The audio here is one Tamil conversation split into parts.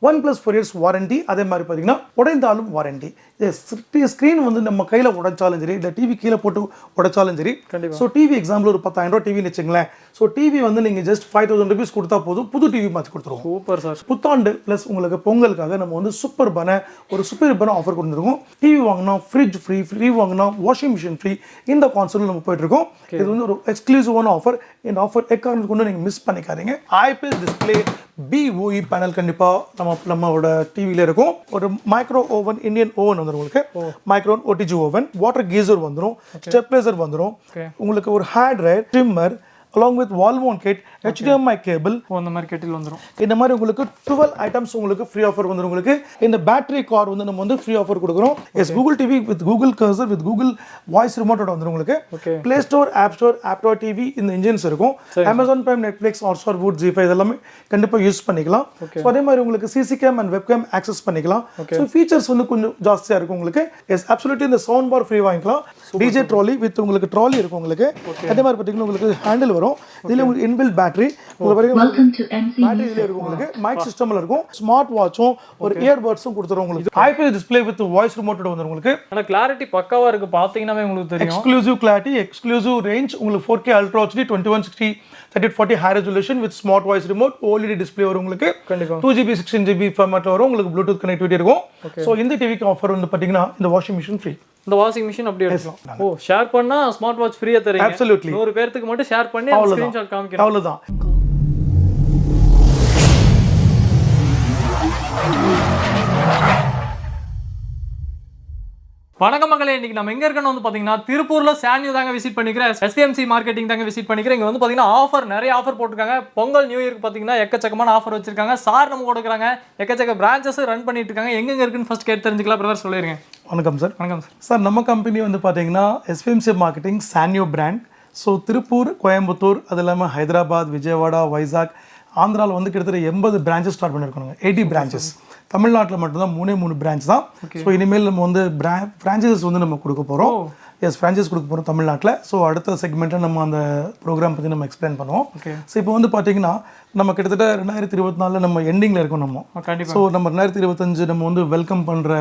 1 plus 4 years warranty. அதே மாதிரி பார்த்தீங்கன்னா உடைந்தாலும் வாரண்டி. ஸ்க்ரீன் வந்து நம்ம கையில் உடைச்சாலும் சரி, இல்லை டிவி கீழே போட்டு உடைச்சாலும் சரி. ஸோ டிவி எக்ஸாம்பிள் ஒரு 10,000 ரூபா டிவின்னு வச்சுங்களேன். ஸோ டிவி வந்து நீங்கள் ஜஸ்ட் 5,000 rupees கொடுத்தா போதும், புது டிவி மாற்றி கொடுத்துருவோம். Super sir. புத்தாண்டு ப்ளஸ் உங்களுக்கு பொங்கலுக்காக நம்ம வந்து சூப்பர்பான ஆஃபர் கொடுத்துருக்கோம். டிவி வாங்கினா ஃப்ரிட்ஜ் ஃப்ரீ, ஃப்ரீ வாங்கினா வாஷிங் மிஷின் ஃப்ரீ. இந்த கான்செப்ட் நம்ம போயிட்டு இருக்கோம். இது வந்து ஒரு எக்ஸ்க்ளூசிவான ஆஃபர். இந்த ஆஃபர் எக்காரணத்துக்கு கொண்டு நீங்கள் மிஸ் பண்ணிக்காதீங்க. ஐபிஎஸ் டிஸ்பிளே BOE பேனல் கண்டிப்பாக நம்மளோட டிவியில் இருக்கும். ஒரு மைக்ரோ ஓவன், இந்தியன் ஓவன் வந்துடும் உங்களுக்கு. Micro OTG oven, water geyser வந்துடும், ஸ்டெப்லைசர் வந்துடும், உங்களுக்கு ஒரு hair dryer, trimmer along with wall mount kit, HDMI cable. இந்த மாதிரி கெட்டில் வந்துரும். இந்த மாதிரி உங்களுக்கு 12 items உங்களுக்கு ஃப்ரீ ஆஃபர் வந்துரும். உங்களுக்கு இந்த பேட்டரி கார் வந்து நம்ம வந்து ஃப்ரீ ஆஃபர் கொடுக்குறோம். Yes Google TV with Google cursor with Google voice ரிமோட்டோட வந்துரும் உங்களுக்கு. Play Store, app store, upto TV இந்த இன்ஜின்ஸ் இருக்கும். Amazon Prime, Netflix, Hotstar, Voot, ஜி5 இதெல்லாமே கண்டிப்பாக யூஸ் பண்ணிக்கலாம். ஸோ அதே மாதிரி உங்களுக்கு CC cam and web cam access பண்ணிக்கலாம். ஸோ ஃபீச்சர்ஸ் வந்து கொஞ்சம் ஜாஸ்தியாக இருக்கும் உங்களுக்கு. எஸ் அப்சல்யூட்லி இந்த சவுண்ட் பார் ஃப்ரீ வாங்கிக்கலாம். டிஜே ட்ராலி வித் உங்களுக்கு ட்ராலி இருக்கும் உங்களுக்கு. அதே மாதிரி பார்த்தீங்கன்னா உங்களுக்கு ஹேண்டில் வரும். இதுல உங்களுக்கு இன்பில்ட் பேட்டரி பேட்டரி இதுல இருக்கும் உங்களுக்கு. மைக் சிஸ்டம்ல இருக்கும். ஸ்மார்ட் வாட்சும் ஒரு இயர்பட்ஸும் கொடுத்துரும் உங்களுக்கு. ஐபிஎஸ் டிஸ்ப்ளே வித் வாய்ஸ் ரிமோட்டோட வந்துரும் உங்களுக்கு. ஆனா கிளாரிட்டி பக்காவா இருக்கு, பாத்தீங்கன்னாவே உங்களுக்கு தெரியும். எக்ஸ்க்ளூசிவ் கிளாரிட்டி, எக்ஸ்க்ளூசிவ் ரேஞ்ச் உங்களுக்கு. 4K ultra HD 2160 3040 high resolution with smart voice remote, OLED display வரும் உங்களுக்கு. 2GB 16GB ஃபார்மேட்ல வரும் உங்களுக்கு. ப்ளூடூத் கனெக்டிவிட்டி இருக்கும். சோ இந்த டிவிக்கு ஆஃபர் வந்து பாத்தீங்கன்னா இந்த வாஷிங் மிஷின் ஃப்ரீ. இந்த வாஷிங் மிஷின் அப்படியே எடுக்கலாம். ஓ, ஷேர் பண்ணா ஸ்மார்ட் வாட்ச் ஃப்ரீயா தரீங்க. அப்சல்யூட்லி 100 பேருக்கு மட்டும் ஷேர் பண்ணி ஸ்கிரீன்ஷாட் காமிக்கிறேன். அவ்வளவுதான். வணக்கம் மகளே, இன்னைக்கு நம்ம எங்க இருக்கணும் வந்து பாத்தீங்கன்னா திருப்பூர்ல சான்யூ தாங்க விசிட் பண்ணிக்கிறேன். SVMC மார்க்கெட்டிங் தாங்க விசிட் பண்ணிக்கிறேன். இங்க வந்து பாத்தீங்கன்னா ஆஃபர், நிறைய ஆஃபர் போட்டுருக்காங்க. பொங்கல் நியூ இயருக்கு பாத்தீங்கன்னா எக்கச்சக்கமான ஆஃபர் வச்சிருக்காங்க. சார் நம்ம கொடுக்குறாங்க. எக்கச்சக்க பிரான்ச்சஸ் ரன் பண்ணிட்டு இருக்காங்க. எங்க இருக்குன்னு ஃபர்ஸ்ட் கேட்டு தெரிஞ்சுக்கலாம். பிரதர் சொல்லிருங்க. வணக்கம் சார். வணக்கம் சார். சார் நம்ம கம்பெனி வந்து பாத்தீங்கன்னா SVMC மார்க்கெட்டிங் சான்யூ பிராண்ட். ஸோ திருப்பூர், கோயம்புத்தூர், அது இல்லாமல் ஹைதராபாத், விஜயவாடா, வைசாக், ஆந்திராவில் வந்து கிட்டத்தட்ட 80 பிரான்ச்சஸ் ஸ்டார்ட் பண்ணியிருக்கோங்க. 80 பிரான்ச்சஸ். தமிழ்நாட்டில் மட்டும்தான் 3 பிரான்ச் தான். ஸோ இனிமேல் நம்ம வந்து பிரான்ச்சஸ் வந்து நம்ம கொடுக்க போகிறோம். எஸ், ஃப்ரான்ச்சைஸ் கொடுக்க போகிறோம் தமிழ்நாட்டில். ஸோ அடுத்த செக்மெண்ட்டில் நம்ம அந்த ப்ரோக்ராம் பற்றி நம்ம எக்ஸ்பிளைன் பண்ணுவோம். ஸோ இப்போ வந்து பார்த்தீங்கன்னா நம்ம கிட்டத்தட்ட 2024 நம்ம எண்டிங்கில் இருக்கோம் நம்ம. ஸோ நம்ம 2025 நம்ம வந்து வெல்கம் பண்ணுற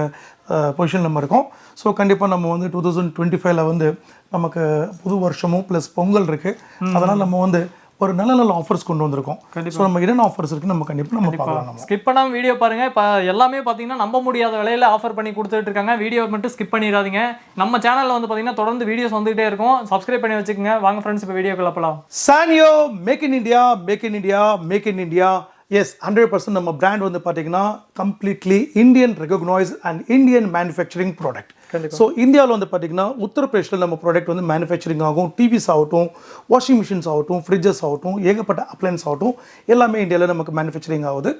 பொசிஷன் நம்ம இருக்கோம். ஸோ கண்டிப்பாக நம்ம வந்து 2025 வந்து நமக்கு புது வருஷமும் ப்ளஸ் பொங்கல் இருக்குது. அதனால் நம்ம வந்து ஒரு நல்ல ஆஃபர்ஸ் கொண்டு வந்திருக்கோம். ஸோ நம்ம என்னென்ன ஆஃபர்ஸ் இருக்கு நம்ம கண்டிப்பாக நம்ம பார்க்கலாம். ஸ்கிப் பண்ணாமல் வீடியோ பாருங்க. இப்போ எல்லாமே பார்த்தீங்கன்னா நம்ப முடியாத விலையில ஆஃபர் பண்ணி கொடுத்துட்டு இருக்காங்க. வீடியோ மட்டும் ஸ்கிப் பண்ணிடாதீங்க. நம்ம சேனலில் வந்து பார்த்தீங்கன்னா தொடர்ந்து வீடியோஸ் வந்துகிட்டே இருக்கும். சப்ஸ்கிரைப் பண்ணி வச்சுக்கோங்க. வாங்க ஃப்ரெண்ட்ஸ், இப்போ வீடியோக்குள்ள போகலாம். Sanyo make in India, make in India, make in India. Yes, 100% நம்ம பிராண்ட் வந்து பார்த்தீங்கன்னா completely Indian recognise and Indian manufacturing product. So இந்தியாவில் வந்து பார்த்தீங்கன்னா உத்தரப்பிரதேஷில் நம்ம ப்ராடக்ட் வந்து மேனுஃபேக்சரிங் ஆகும். டிவிஸ் ஆகட்டும், வாஷிங் மிஷின்ஸ் ஆகட்டும், ஃப்ரிட்ஜஸ் ஆகட்டும், ஏகப்பட்ட அப்ளைன்ஸ் ஆகட்டும், எல்லாமே இந்தியாவில் நமக்கு மேனுஃபேக்சரிங் ஆகுது.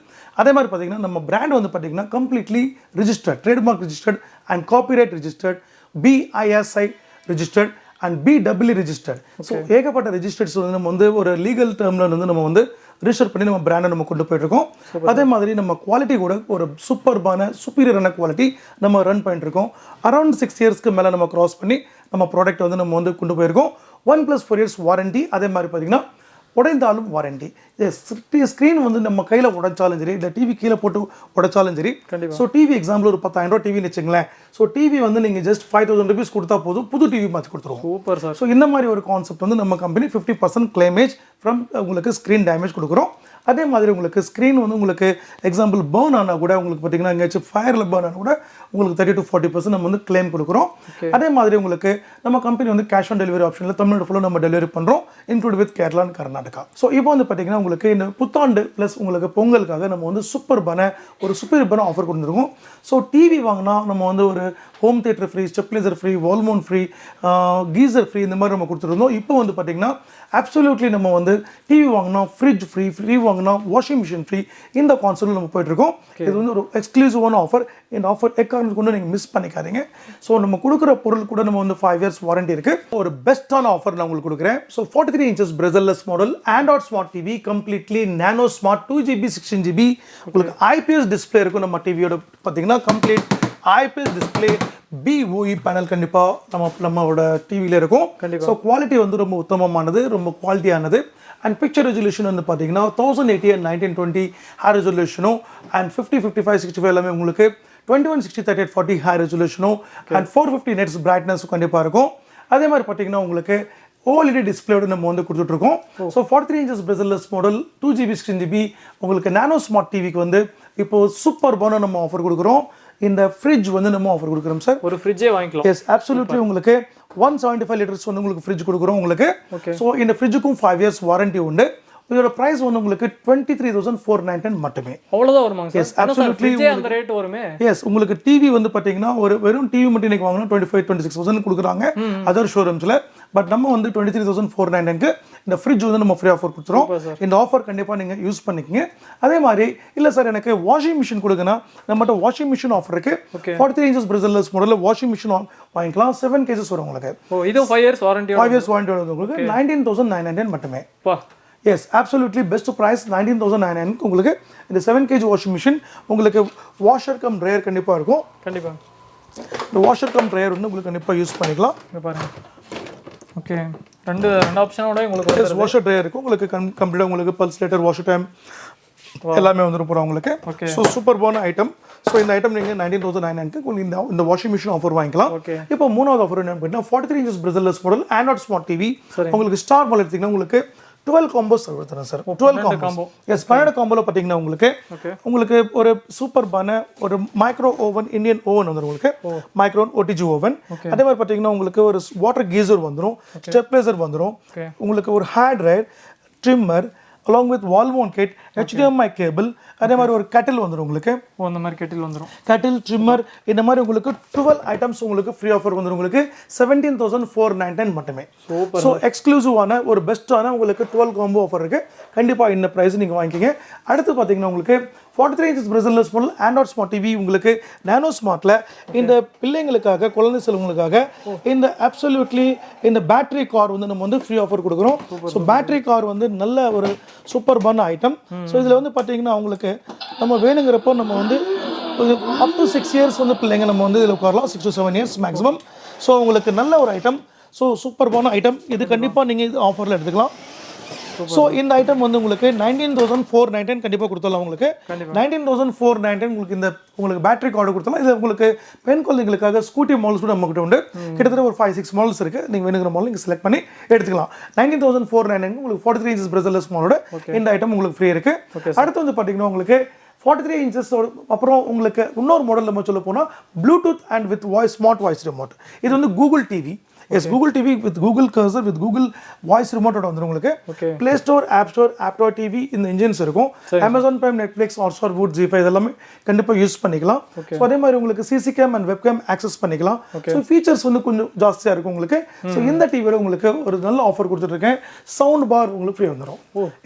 அதே மாதிரி பார்த்தீங்கன்னா நம்ம பிராண்ட் வந்து பார்த்தீங்கன்னா completely registered, trademark registered and copyright registered, BISI registered and BEE registered. So ஏகப்பட்ட ரிஜிஸ்டர்ஸ் வந்து நம்ம வந்து ஒரு லீகல் டேர்மில் வந்து நம்ம வந்து ரிஜிஸ்டர் பண்ணி நம்ம பிராண்டை நம்ம கொண்டு போயிட்டுருக்கோம். அதே மாதிரி நம்ம குவாலிட்டி கூட ஒரு சூப்பர்பான சுப்பீரியரான குவாலிட்டி நம்ம ரன் பண்ணிட்டு இருக்கோம். அரௌண்ட் 6 இயர்ஸ்க்கு மேலே நம்ம கிராஸ் பண்ணி நம்ம ப்ராடக்ட் வந்து நம்ம வந்து கொண்டு போயிருக்கோம். 1 plus 4 years வாரண்டி. அதே மாதிரி பார்த்தீங்கன்னா உடைந்தாலும் வாரண்டி. ஸ்க்ரீன் வந்து நம்ம கையில் உடைச்சாலும் சரி, இல்லை டிவி கீழே போட்டு உடைச்சாலும் சரி. ஸோ டிவி எக்ஸாம்பிள் ஒரு 10,000 ரூபா டிவின்னு வச்சுங்களேன். ஸோ டிவி வந்து நீங்கள் ஜஸ்ட் 5,000 rupees கொடுத்தா போதும், புது டிவி மாற்றி கொடுத்துருவோம். Super sir. ஸோ இந்த மாதிரி ஒரு கான்செப்ட் வந்து நம்ம கம்பெனி 50% கிளைமேஜ் ஃப்ரம் உங்களுக்கு ஸ்க்ரீன் டேமேஜ் கொடுக்குறோம். அதே மாதிரி உங்களுக்கு ஸ்க்ரீன் வந்து உங்களுக்கு எக்ஸாம்பிள் பேர்ன் ஆனால் கூட உங்களுக்கு பார்த்தீங்கன்னா எங்கேயாச்சும் ஃபயரில் பேர்ன் ஆனால் கூட உங்களுக்கு 30 to 40% நம்ம வந்து கிளைம் கொடுக்குறோம். அதே மாதிரி உங்களுக்கு நம்ம கம்பெனி வந்து கேஷ் ஆன் டெலிவரி ஆப்ஷனில் தமிழ்நாடு ஃபுல்லாக நம்ம டெலிவரி பண்ணுறோம், include with Kerala and Karnataka. So இப்போ வந்து பார்த்தீங்கன்னா உங்களுக்கு இந்த புத்தாண்டு ப்ளஸ் உங்களுக்கு பொங்கலுக்காக நம்ம வந்து சூப்பர்பான ஆஃபர் கொடுத்துருக்கோம். ஸோ டிவி வாங்கினா நம்ம வந்து ஒரு home theatre free, stabilizer free, wall mount free, geyser free, இந்த மாதிரி நம்ம கொடுத்துருந்தோம். இப்போ வந்து பார்த்தீங்கன்னா அப்சல்யூட்லி நம்ம வந்து டிவி வாங்கினா ஃப்ரிட்ஜ் ஃப்ரீ, ஃப்ரீ வாங்கினா வாஷிங் மிஷின் ஃப்ரீ. இந்த கான்செப்ட் நம்ம போயிட்டு இருக்கோம். இது வந்து ஒரு எக்ஸ்க்ளூசிவான ஆஃபர். இந்த ஆஃபர் எக்காரணத்துக்கு கொண்டு நீங்கள் மிஸ் பண்ணிக்காதீங்க. ஸோ நம்ம கொடுக்குற பொருள் கூட நம்ம வந்து 5 years வாரண்டி இருக்கு. ஒரு பெஸ்ட்டான ஆஃபர் நான் உங்களுக்கு கொடுக்குறேன். So 43 inches bezel-less model android smart TV, completely nano smart 2GB 16GB உங்களுக்கு IPS டிஸ்பிளே இருக்கும். நம்ம டிவியோட பார்த்தீங்கன்னா complete IPS display BOE panel கண்டிப்பாக நம்மளோட டிவியில் இருக்கும். ஸோ குவாலிட்டி வந்து ரொம்ப உத்தமமானது, ரொம்ப குவாலிட்டியானது. அண்ட் பிக்சர் ரெசல்யூஷன் வந்து பார்த்தீங்கன்னா 1080 and 1920 ஹை ரெசல்யூஷனும் அண்ட் 50 55 65 எல்லாமே உங்களுக்கு 2160 38 40 ஹை ரெசல்யூஷனும் அண்ட் 450 நெட்ஸ் பிரைட்னஸ் கண்டிப்பாக இருக்கும். அதே மாதிரி பார்த்தீங்கன்னா உங்களுக்கு OLED டிஸ்பிளேயோட நம்ம வந்து கொடுத்துட்ருக்கோம். So 43 inches bezel-less model 2GB 16GB உங்களுக்கு நானோ ஸ்மார்ட் டிவிக்கு வந்து இப்போ சூப்பர் பான நம்ம ஆஃபர் கொடுக்குறோம். இந்த ஃப்ரிட்ஜ் வந்து நம்ம ஆஃபர் கொடுக்குறோம் சார். ஒரு ஃப்ரிட்ஜே வாங்கிக்கலாம். எஸ் அப்சல்யூட்லி உங்களுக்கு 175 லிட்டர்ஸ் வந்து உங்களுக்கு ஃப்ரிட்ஜ் கொடுக்குறோம் உங்களுக்கு. ஸோ இந்த ஃப்ரிட்ஜுக்கும் 5 years வாரண்டி உண்டு. இதோட பிரைஸ் வந்து உங்களுக்கு 23,499 மட்டுமே. அவ்வளவுதான் வருமாங்க சார்? எஸ் அப்சல்யூட்லி அந்த ரேட் வருமே. எஸ் உங்களுக்கு டிவி வந்து பாத்தீங்கன்னா ஒரு வெறும் டிவி மட்டும் இன்னைக்கு வாங்கினா 25-26,000 கொடுக்குறாங்க அதர் ஷோரூம்ஸ்ல. பட் நம்ம வந்து 23,499க்கு இந்த ஃப்ரிட்ஜ் வந்து நம்ம ஃப்ரீ ஆஃபர் கொடுத்துறோம். இந்த ஆஃபர் கண்டிப்பா நீங்க யூஸ் பண்ணிக்கங்க. அதே மாதிரி இல்ல சார் எனக்கு வாஷிங் மிஷின் கொடுங்கன்னா நம்மகிட்ட வாஷிங் மிஷின் ஆஃபர் இருக்கு. 43 inches bezel-less மாடல்ல வாஷிங் மிஷின் வாங்கிக்கலாம். 7 cases வரும் உங்களுக்கு. இது 5 years வாரண்டி. 5 years வாரண்டி வந்து உங்களுக்கு 19,999 மட்டுமே. எஸ் அப்சல்யூட்லி பெஸ்ட் ப்ரைஸ் 19,999 உங்களுக்கு இந்த 7 kg வாஷிங் மிஷின் உங்களுக்கு வாஷர் கம் ட்ரையர் கண்டிப்பாக இருக்கும். கண்டிப்பாக இந்த வாஷர் கம் ட்ரையர் வந்து உங்களுக்கு கண்டிப்பாக யூஸ் பண்ணிக்கலாம். பாருங்க. ஓகே ரெண்டு ஆப்ஷனோட உங்களுக்கு வாஷர் ட்ரையர் இருக்கும் உங்களுக்கு கம்ப்ளீட்டாக உங்களுக்கு பல்ஸ்லேட்டர் வாஷர் டைம் எல்லாமே வந்துடும் போகிறோம் உங்களுக்கு. ஸோ சூப்பர் பான ஐட்டம். ஸோ இந்த ஐட்டம் நீங்கள் 19,999க்கு உங்களுக்கு இந்த வாஷிங் மிஷின் ஆஃபர் வாங்கிக்கலாம். இப்போ மூணாவது ஆஃபர் என்ன அப்படின்னா 43 inches bezel-less model android smart TV உங்களுக்கு ஸ்டார் மாடல் எடுத்தீங்கன்னா உங்களுக்கு 12 combos தருவேன் சார். 12 combos. எஸ் 12 காம்போல பார்த்தீங்கன்னா உங்களுக்கு ஒரு சூப்பர் பான ஒரு மைக்ரோ ஓவன் இந்தியன் ஓவன் வந்துடும் உங்களுக்கு. Micro OTG oven. அதே மாதிரி பார்த்தீங்கன்னா உங்களுக்கு ஒரு வாட்டர் கீசர் வந்துடும், ஸ்டெப்லைசர் வந்துடும், உங்களுக்கு ஒரு hair dryer, trimmer along with wall mount kit, HDMI cable, அதே மாதிரி ஒரு கட்டில் வந்துடும் உங்களுக்கு. அந்த மாதிரி கட்டில் வந்துடும். கட்டில் ட்ரிம்மர் இந்த மாதிரி உங்களுக்கு 12 ஐட்டம்ஸ் உங்களுக்கு ஃப்ரீ ஆஃபர் வந்துடும் உங்களுக்கு 17,499 மட்டுமே. ஸோ எக்ஸ்க்ளூசிவான ஒரு பெஸ்ட்டான உங்களுக்கு 12 காம்போ ஆஃபர் இருக்கு. கண்டிப்பாக இந்த ப்ரைஸ் நீங்கள் வாங்கிக்கிங்க. அடுத்து பார்த்தீங்கன்னா உங்களுக்கு 43 inches bezel-less model android smart TV உங்களுக்கு நானோ ஸ்மார்ட்ல இந்த பிள்ளைங்களுக்காக குழந்தை செல்வங்களுக்காக இந்த அப்சல்யூட்லி இந்த பேட்டரி கார் வந்து நம்ம வந்து ஃப்ரீ ஆஃபர் கொடுக்குறோம். ஸோ பேட்டரி கார் வந்து நல்ல ஒரு சூப்பர் பான ஐட்டம். ஸோ இதில் வந்து பார்த்தீங்கன்னா உங்களுக்கு நம்ம வேணுங்கிறப்போ நம்ம வந்து அப் டு 6 years வந்து பிள்ளைங்க நம்ம வந்து இதில் உட்காரலாம். 6 to 7 years மேக்ஸிமம். ஸோ உங்களுக்கு நல்ல ஒரு ஐட்டம். ஸோ சூப்பர் பான ஐட்டம் இது கண்டிப்பாக நீங்கள் இது ஆஃபரில் எடுத்துக்கலாம். ஸோ இந்த ஐட்டம் வந்து உங்களுக்கு 19,499 கண்டிப்பாக கொடுத்துடலாம் உங்களுக்கு. 19,499 உங்களுக்கு இந்த உங்களுக்கு பேட்டரி கார்டு கொடுத்தலாம். இது உங்களுக்கு பெண் குழந்தைங்களுக்காக ஸ்கூட்டி மாடல்ஸ் கூட நம்மகிட்ட உண்டு. கிட்டத்தட்ட ஒரு 5-6 மாடல்ஸ் இருக்கு. நீங்கள் வேணுங்கிற மாடல் நீங்கள் செலக்ட் பண்ணி எடுத்துக்கலாம். 19,499 உங்களுக்கு 43 inches bezel-less மாடலோட இந்த ஐட்டம் உங்களுக்கு ஃப்ரீ இருக்கு. அடுத்து வந்து பார்த்தீங்கன்னா உங்களுக்கு 43 inches அப்புறம் உங்களுக்கு இன்னொரு மாடல் நம்ம சொல்ல போனால் Bluetooth and with voice smart voice remote. இது வந்து Google TV. Yes Google TV with Google cursor with Google voice ரிமோட்டோட வந்துடும் உங்களுக்கு. பிளே ஸ்டோர், ஆப் ஸ்டோர், ஆப்டோ டிவி இந்த இன்ஜின்ஸ் இருக்கும். Amazon Prime, Netflix, Hotstar, Voot, ஜி5 இதெல்லாமே கண்டிப்பாக யூஸ் பண்ணிக்கலாம். ஸோ அதே மாதிரி உங்களுக்கு CC cam and web cam access பண்ணிக்கலாம். ஸோ ஃபீச்சர்ஸ் வந்து கொஞ்சம் ஜாஸ்தியாக இருக்கும் உங்களுக்கு. ஸோ இந்த டிவியோட உங்களுக்கு ஒரு நல்ல ஆஃபர் கொடுத்துட்ருக்கேன். சவுண்ட் பார் உங்களுக்கு ஃப்ரீ வந்துடும்.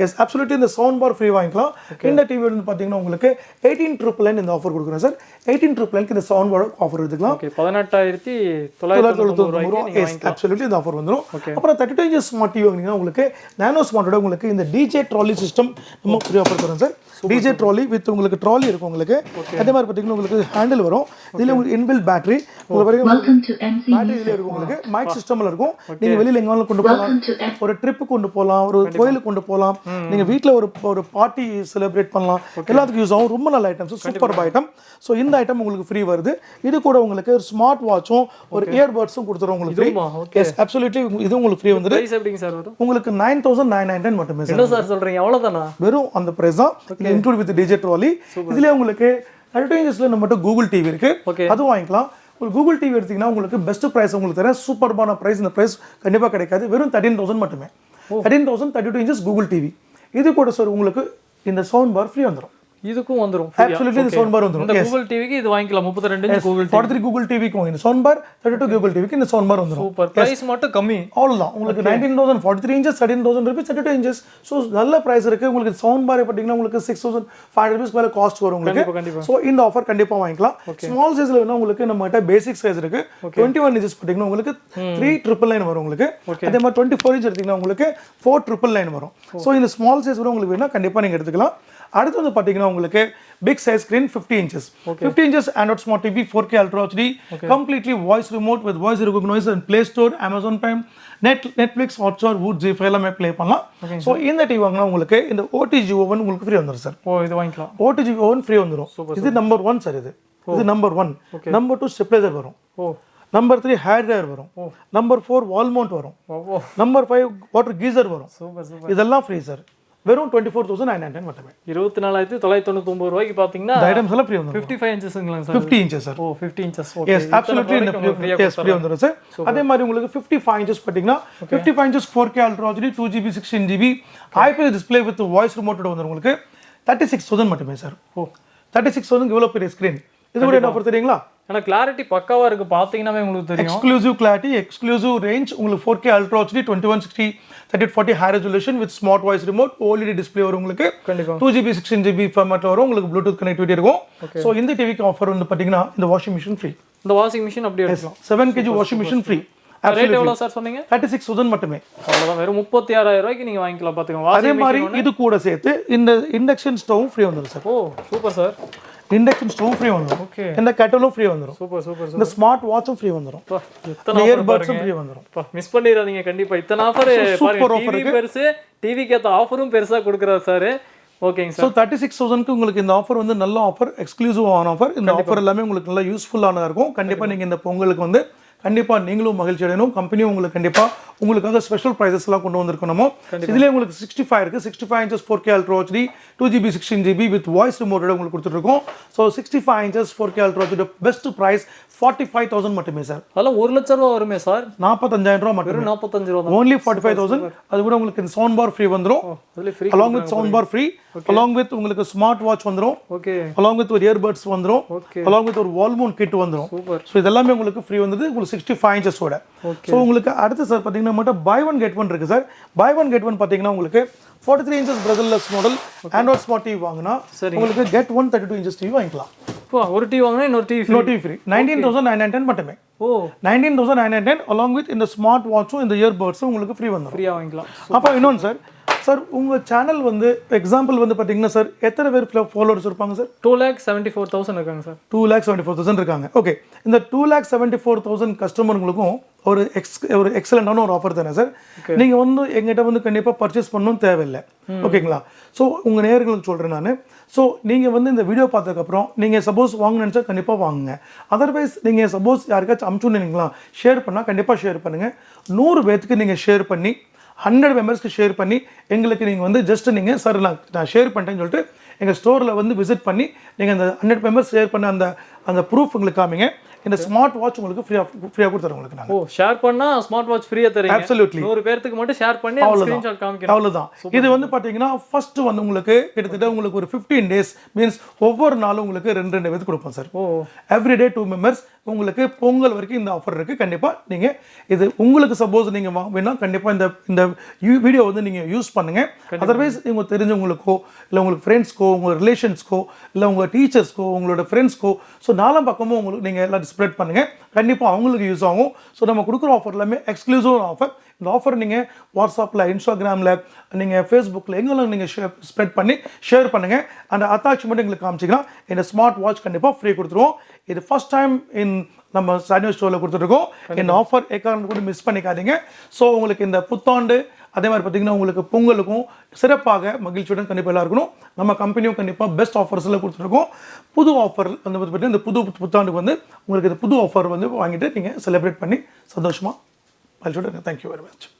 எஸ் அப்சல்யூட்லி இந்த சவுண்ட் பார் ஃப்ரீ வாங்கிக்கலாம். இந்த டிவி வந்து பார்த்தீங்கன்னா உங்களுக்கு 18,999 இந்த ஆஃபர் கொடுக்குறேன் சார். 18,999 இந்த சவுண்ட் பார் ஆஃபர் எடுத்துக்கலாம். 18,999 அப்சல்யூட்லி இந்த ஆஃபர் வந்துடும். அப்புறம் 32 inches ஸ்மார்ட் டிவி வாங்கினீங்கன்னா உங்களுக்கு நானோ ஸ்மார்ட்டோட உங்களுக்கு இந்த டிஜே ட்ராலி சிஸ்டம் நம்ம ஃப்ரீ ஆஃபர் தரோம் சார். டிஜே ட்ராலி வித் உங்களுக்கு ட்ராலி இருக்கும் உங்களுக்கு. அதே மாதிரி பார்த்தீங்கன்னா உங்களுக்கு ஹேண்டில் வரும். இதில் உங்களுக்கு இன்பில்ட் பேட்டரி உங்களுக்கு பேட்டரி இதில் இருக்கும் உங்களுக்கு. மைக் சிஸ்டமில் இருக்கும். நீங்கள் வெளியில் எங்கேனாலும் கொண்டு போகலாம். ஒரு ட்ரிப்பு கொண்டு போகலாம், ஒரு கோயிலுக்கு கொண்டு போகலாம், நீங்கள் வீட்டில் ஒரு பார்ட்டி செலிப்ரேட் பண்ணலாம். எல்லாத்துக்கும் யூஸ் ஆகும். ரொம்ப நல்ல ஐட்டம்ஸ், சூப்பர் ஐட்டம். ஸோ இந்த ஐட்டம் உங்களுக்கு ஃப்ரீ வருது. இது கூட உங்களுக்கு ஒரு ஸ்மார்ட் வாட்சும் ஒரு இயர்பட்ஸும் கொடுத்துரும் உங்களுக்கு. எஸ் அப்சல்யூட்லி இது உங்களுக்கு ஃப்ரீ வந்துடும். பிரைஸ் எப்படிங்க சார் வரும்? உங்களுக்கு 9,999 மட்டுமே சார். என்ன சார் சொல்றீங்க? அவ்வளவுதானா? வெறும் அந்த பிரைஸ் தான். Include with DJ trolley. இதுல உங்களுக்கு 32 inchல நம்ம மட்டும் கூகுள் டிவி இருக்கு. அது வாங்கிக்கலாம். ஒரு கூகுள் டிவி எடுத்தீங்கன்னா உங்களுக்கு பெஸ்ட் பிரைஸ் உங்களுக்கு தரேன். சூப்பர்பான பிரைஸ். இந்த பிரைஸ் கண்டிப்பா கிடைக்காது. வெறும் 13,000 மட்டுமே. 13,000 32 inches கூகுள் டிவி. இது கூட சார் உங்களுக்கு இந்த சவுண்ட் பார் ஃப்ரீ வந்துடும். இதுக்கும் வந்துரும். Absolutely இந்த சவுண்ட் பார் வந்துரும். இந்த கூகுள் டிவிக்கு இது வாங்கிக்கலாம். 32 inch கூகுள் டிவி. 43 கூகுள் டிவிக்கு இந்த சவுண்ட் பார், 32 கூகுள் டிவிக்கு இந்த சவுண்ட் பார் வந்துரும். சூப்பர். பிரைஸ் மட்டும் கம்மி. அவ்வளவுதான். உங்களுக்கு 19,000 43 inches 13,000 rupees 32 inches. சோ நல்ல பிரைஸ் இருக்கு. உங்களுக்கு சவுண்ட் பார் பாத்தீங்கன்னா உங்களுக்கு 6,500 rupees மேல காஸ்ட் வரும் உங்களுக்கு. சோ இந்த ஆஃபர் கண்டிப்பா வாங்கிக்கலாம். ஸ்மால் சைஸ்ல வேணா உங்களுக்கு நம்மட்ட பேசிக் சைஸ் இருக்கு. 21 inches பாத்தீங்கன்னா உங்களுக்கு 3,999 வரும் உங்களுக்கு. அதே மாதிரி 24 inch எடுத்தீங்கன்னா உங்களுக்கு 4,999 வரும். சோ இந்த ஸ்மால் சைஸ் வர உங்களுக்கு வேணா கண்டிப்பா நீங்க எடுத்துக்கலாம். அடுத்து வந்து பார்த்தீங்கன்னா உங்களுக்கு big size screen 50 inches 50 inches Android Smart TV 4K Ultra HD completely voice remote with voice recognition and Play Store Amazon Prime Netflix Hotstar Wood Zee எல்லாமே ப்ளே பண்ணலாம் ஸோ இந்த டிவி வாங்கினா உங்களுக்கு இந்த ஓடிஜி ஓவன் உங்களுக்கு ஃப்ரீ வந்துடும் சார் ஓ இது வாங்கிக்கலாம் ஓடிஜி ஓவன் ஃப்ரீ வந்துடும் இது நம்பர் 1 சார் இது நம்பர் 1 நம்பர் 2 ஸ்டெபிளைசர் வரும் ஓ நம்பர் 3 ஹேர் ட்ரையர் வரும் நம்பர் 4 வால் மவுண்ட் வரும் நம்பர் 5 வாட்டர் கீசர் வரும் சூப்பர் இதெல்லாம் ஃப்ரீ சார் வெறும் 24,999 மட்டுமே 24,999 ரூபாய்க்கு பாத்தீங்கன்னா ஐட்டம்ஸ் எல்லாம் ஃப்ரீ வந்துரும் 55 inchesங்களா சார் 50 inches சார் ஓ 50 inches okay yes absolutely S free வந்துரும் சார் அதே மாதிரி உங்களுக்கு 55 inches பாத்தீங்கன்னா 55 inches 4K Ultra HD 2GB 16GB IPS display with voice ரிமோட்டோட வந்துரும் உங்களுக்கு 36,000 மட்டுமே சார் ஓ 36,000 இவ்வளவு பெரிய ஸ்கிரீன் இது கூட என்ன ஆஃபர் தெரியுங்களா ஆனா கிளாரிட்டி பக்காவா இருக்கு பாத்தீங்கன்னாவே உங்களுக்கு தெரியும் எக்ஸ்க்ளூசிவ் கிளாரிட்டி எக்ஸ்க்ளூசிவ் ரேஞ்ச் உங்களுக்கு 4K Ultra HD 2160 3040 high resolution with smart voice remote OLED display வரும் உங்களுக்கு 2GB 16GB ஃபார்மேட்ல வரும் உங்களுக்கு ப்ளூடூத் கனெக்டிவிட்டி இருக்கும் சோ இந்த டிவிக்கு ஆஃபர் வந்து பாத்தீங்கன்னா இந்த வாஷிங் மிஷின் ஃப்ரீ இந்த வாஷிங் மிஷின் அப்படியே எடுக்கலாம் 7 kg washing machine free rate எவ்வளவு சார் சொன்னீங்க 36,000 மட்டுமே அவ்வளவுதான் வெறும் 36,000 ரூபாய்க்கு நீங்க வாங்கிக்கலாம் பாத்துக்கோங்க அதே மாதிரி இது கூட சேர்த்து இந்த இண்டக்ஷன் ஸ்டவ் ஃப்ரீ வந்துரும் sir oh super sir induction stove free வந்துரும் ஓகே இந்த கெட்டலும் ஃப்ரீ வந்துரும் சூப்பர் இந்த ஸ்மார்ட் வாட்சும் ஃப்ரீ வந்துரும் இத்தனை இயர்பட்ஸும் ஃப்ரீ வந்துரும் மிஸ் பண்ணிராதீங்க கண்டிப்பா இத்தனை ஆஃபர் சூப்பர் ஆஃபர் டிவி பெருசு டிவிக்கு ஏத்த ஆஃபரும் பெருசா கொடுக்கறாரு சார் ஓகேங்க சார் சோ 36,000க்கு உங்களுக்கு இந்த ஆஃபர் வந்து நல்ல ஆஃபர் எக்ஸ்க்ளூசிவான ஆஃபர் இந்த ஆஃபர் எல்லாமே உங்களுக்கு நல்லா யூஸ்ஃபுல்லானதா இருக்கும் கண்டிப்பா நீங்க இந்த பொங்கலுக்கு வந்து கண்டிப்பா நீங்களும் மகிழ்ச்சி அடையணும் கம்பெனியும் உங்களுக்கு கண்டிப்பா உங்களுக்காக ஸ்பெஷல் பிரைசஸ் எல்லாம் கொண்டு வந்திருக்கோம் நம்ம இதுலயே உங்களுக்கு 65 இருக்கு 65 inches 4K Ultra HD 2GB 16GB with voice remote உங்களுக்கு கொடுத்துட்டு இருக்கோம் so 65 inches 4K Ultra HD best price 45,000 மட்டுமே சார் அதெல்லாம் 1 லட்சம் ரூபாய் வருமே சார் 45,000 ரூபாய் மட்டுமே 45 ரூபாய் only 45,000 அது கூட உங்களுக்கு இந்த சவுண்ட் பார் ஃப்ரீ வந்துரும் அதுல free along with sound bar free along with உங்களுக்கு ஸ்மார்ட் வாட்ச் வந்துரும் ஓகே along with ஒரு earbuds வந்துரும் along with ஒரு wall mount kit வந்துரும் சூப்பர் சோ இதெல்லாம் உங்களுக்கு ஃப்ரீ வந்தது உங்களுக்கு 65 inches ஓட சோ உங்களுக்கு அடுத்து சார் பாத்தீங்கன்னா மட்டும் buy one get one இருக்கு sir buy one get one பாத்தீங்கன்னா உங்களுக்கு 43 inches bezel-less model Android Smart TV வாங்குனா உங்களுக்கு get one 32 inches TV வாங்கிக்கலாம் ஒரு டிவி வாங்குனா இன்னொரு டிவி ஃப்ரீ 19,910 மட்டுமே ஓ 19,910 along with இந்த ஸ்மார்ட் வாட்சும் இந்த இயர்பட்ஸும் உங்களுக்கு ஃப்ரீ வந்துரும் ஃப்ரீயா வாங்கிக்கலாம் அப்ப இன்னொன்னு சார் உங்க சேனல் வந்து எக்ஸாம்பிள் வந்து பாத்தீங்கன்னா சார் எத்தனை பேர் ஃபாலோவர்ஸ் இருப்பாங்க சார் 2,74,000 இருக்காங்க சார் 2,74,000 இருக்காங்க ஓகே இந்த 2,74,000 கஸ்டமர்களுக்கும் ஒரு எக்ஸலண்டான ஒரு ஆஃபர் தானே சார் நீங்க வந்து எங்கிட்ட வந்து கண்டிப்பா பர்ச்சேஸ் பண்ணணும் தேவையில்லை ஓகேங்களா ஸோ உங்க நேயர்களுக்கு சொல்றேன் நான் ஸோ நீங்க வந்து இந்த வீடியோ பார்த்ததுக்கப்புறம் நீங்க சப்போஸ் வாங்க நினைச்சா கண்டிப்பா வாங்குங்க அதர்வைஸ் நீங்க சப்போஸ் யாருக்காச்சும் அனுப்பிச்சுனீங்களா ஷேர் பண்ணா கண்டிப்பா ஷேர் பண்ணுங்க 100 பேருக்கு நீங்க ஷேர் பண்ணி 100 மெம்பர்ஸ்க்கு ஷேர் பண்ணி எங்களுக்கு நீங்கள் வந்து ஜஸ்ட் நீங்கள் சார் நான் ஷேர் பண்ணிட்டேன்னு சொல்லிட்டு எங்கள் ஸ்டோரில் வந்து விசிட் பண்ணி நீங்கள் அந்த 100 மெம்பர்ஸ் ஷேர் பண்ண அந்த ப்ரூஃப் உங்களுக்கு காமிங்க இந்த ஸ்மார்ட் வாட்ச் உங்களுக்கு ஃப்ரீயா கொடுத்துறோம் உங்களுக்கு நான் ஓ ஷேர் பண்ணா ஸ்மார்ட் வாட்ச் ஃப்ரீயா தரீங்க அப்சல்யூட்லி 100 பேருக்கு மட்டும் ஷேர் பண்ணி ஸ்கிரீன்ஷாட் காமிக்கிறோம் அவ்வளவுதான் இது வந்து பாத்தீங்கன்னா ஃபர்ஸ்ட் வந்து உங்களுக்கு கிட்டத்தட்ட உங்களுக்கு ஒரு 15 டேஸ் மீன்ஸ் ஒவ்வொரு நாளும் உங்களுக்கு 2 பேருக்கு கொடுப்போம் சார் ஓ எவ்ரிடே 2 மெம்பர்ஸ் உங்களுக்கு பொங்கல் வரைக்கும் இந்த ஆஃபர் இருக்கு கண்டிப்பா நீங்க இது உங்களுக்கு சப்போஸ் நீங்க வேணா கண்டிப்பா இந்த வீடியோ வந்து நீங்க யூஸ் பண்ணுங்க அதர்வைஸ் உங்க தெரிஞ்சவங்களுக்கோ இல்ல உங்களுக்கு ஃப்ரெண்ட்ஸ்க்கோ உங்க ரிலேஷன்ஸ்க்கோ இல்ல உங்க டீச்சர்ஸ்க்கோ உங்களோட ஃப்ரெண்ட்ஸ்க்கோ ஸோ நாலாம் பக்கமும் உங்களுக்கு நீங்க எல்லாம் ஸ்ப்ரெட் பண்ணுங்க கண்டிப்பா அவங்களுக்கு யூஸ் ஆகும் ஸோ நம்ம கொடுக்குற ஆஃபர் எல்லாமே எக்ஸ்க்ளூசிவ் ஆஃபர் இந்த ஆஃபர் நீங்கள் வாட்ஸ்அப்பில் இன்ஸ்டாகிராமில் நீங்கள் ஃபேஸ்புக்கில் எங்கெல்லாம் நீங்கள் ஸ்ப்ரெட் பண்ணி ஷேர் பண்ணுங்கள் அந்த அட்டாச்மெண்ட் எங்களுக்கு காமிச்சிங்கன்னா இந்த ஸ்மார்ட் வாட்ச் கண்டிப்பாக ஃப்ரீ கொடுத்துருவோம் இது ஃபர்ஸ்ட் டைம் நம்ம சன்யூ ஸ்டோரில் கொடுத்துருக்கோம் இந்த ஆஃபர் எக்காரணம் கூட மிஸ் பண்ணிக்காதீங்க ஸோ உங்களுக்கு இந்த புத்தாண்டு அதே மாதிரி பார்த்தீங்கன்னா உங்களுக்கு பொங்கலுக்கும் சிறப்பாக மகிழ்ச்சியுடன் கண்டிப்பாக எல்லாம் இருக்கணும் நம்ம கம்பெனியும் கண்டிப்பாக பெஸ்ட் ஆஃபர்ஸில் கொடுத்துருக்கோம் புது ஆஃபர் வந்து பார்த்தீங்கன்னா இந்த புத்தாண்டுக்கு வந்து உங்களுக்கு இந்த புது ஆஃபர் வந்து வாங்கிட்டு நீங்கள் செலிப்ரேட் பண்ணி சந்தோஷமாக மகிழ்ச்சியோட தேங்க்யூ வெரி மச்